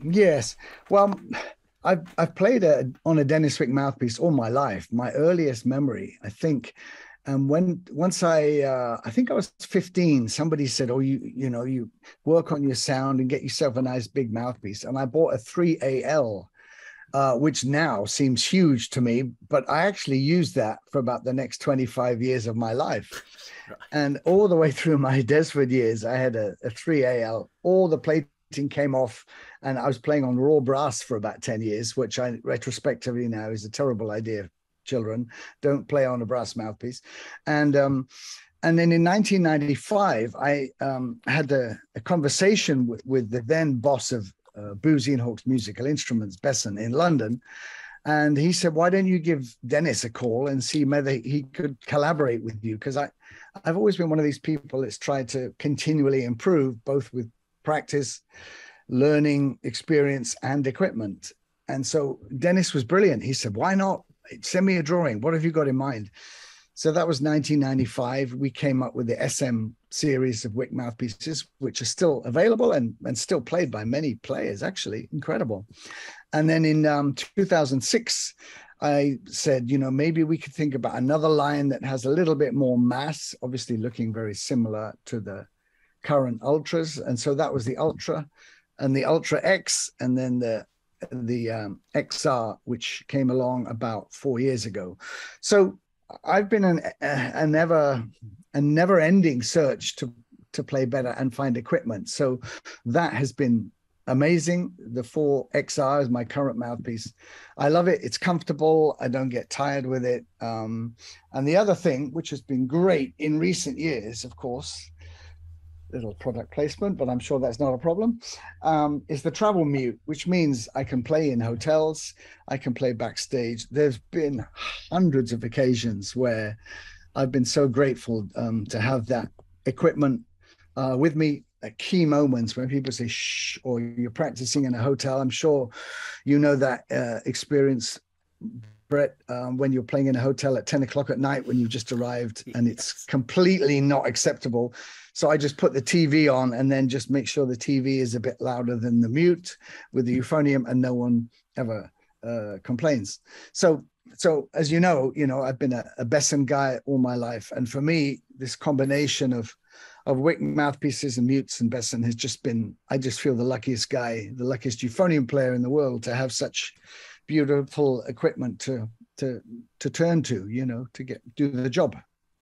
Yes. Well, I've played on a Denis Wick mouthpiece all my life. My earliest memory, I think, and when once I think I was 15, somebody said, "Oh, you work on your sound and get yourself a nice big mouthpiece." And I bought a 3AL, which now seems huge to me, but I actually used that for about the next 25 years of my life. And all the way through my Desford years, I had a 3AL. All the plating came off, and I was playing on raw brass for about 10 years, which I retrospectively now is a terrible idea. Children, don't play on a brass mouthpiece. And then in 1995, I had a conversation with the then boss of Boozy and Hawkes Musical Instruments, Besson, in London. And he said, why don't you give Denis a call and see whether he could collaborate with you? Because I've always been one of these people that's tried to continually improve, both with practice, learning, experience, and equipment. And so Denis was brilliant. He said, why not? Send me a drawing. What have you got in mind? So that was 1995. We came up with the SM series of Wick mouthpieces, which are still available and still played by many players, actually. Incredible. And then in 2006, I said, maybe we could think about another line that has a little bit more mass, obviously looking very similar to the current Ultras. And so that was the Ultra and the Ultra X, and then the XR, which came along about 4 years ago. So I've been a never-ending search to play better and find equipment. So that has been amazing. The 4XR is my current mouthpiece. I love it. It's comfortable. I don't get tired with it. And the other thing, which has been great in recent years, of course, little product placement, but I'm sure that's not a problem, is the travel mute, which means I can play in hotels, I can play backstage. There's been hundreds of occasions where I've been so grateful to have that equipment with me at key moments when people say, shh, or you're practicing in a hotel. I'm sure you know that experience, Brett, when you're playing in a hotel at 10 o'clock at night when you just arrived, and it's completely not acceptable. So I just put the TV on and then just make sure the TV is a bit louder than the mute with the euphonium, and no one ever complains. So as you know, I've been a Besson guy all my life. And for me, this combination of Wick mouthpieces and mutes and Besson has just been, I just feel the luckiest guy, the luckiest euphonium player in the world to have such beautiful equipment to turn to, to do the job.